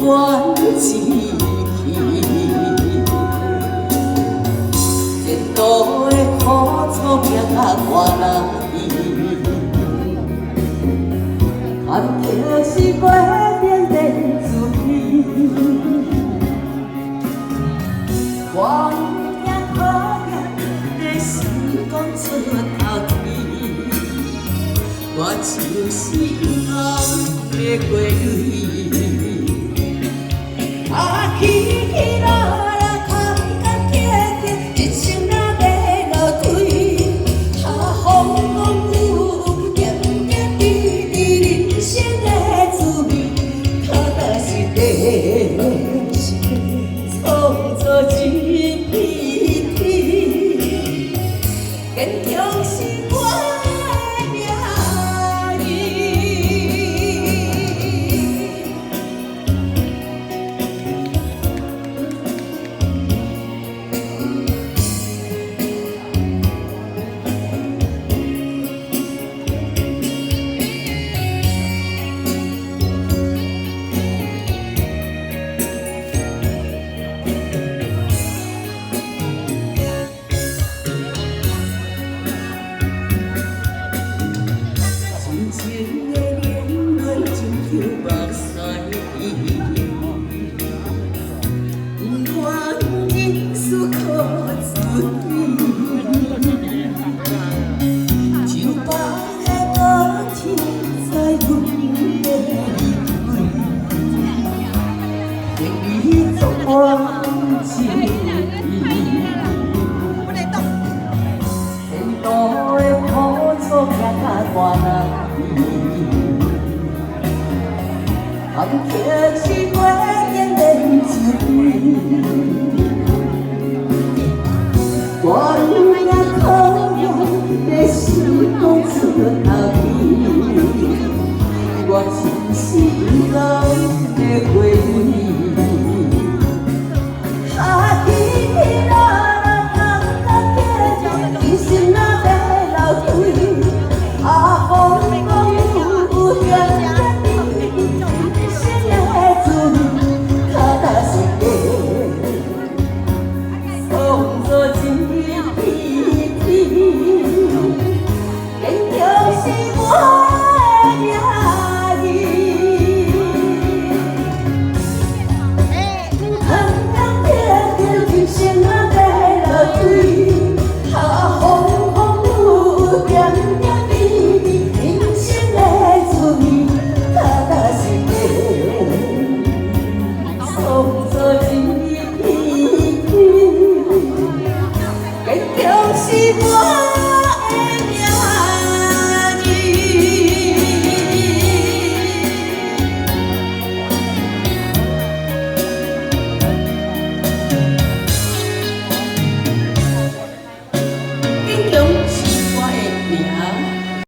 远一去，前途的苦楚行到外来，看就是过点点自己。我也讨厌在心讲出头天，我就是梦的过蕊。 起起落落，坎坎坷坷，一生若要落腿，风风雨雨，点点滴滴，人生的滋味，脚踏实地，创造一片天，坚强是我的命运。 情的年轮就叫目屎，不愿认输靠自己，就把那个天在阮的离开，愿你做我情意。前途的苦楚行到外来。 坎坷是过点点滋味，我也讨厌在心讲出头天，我就是梦的过蕊。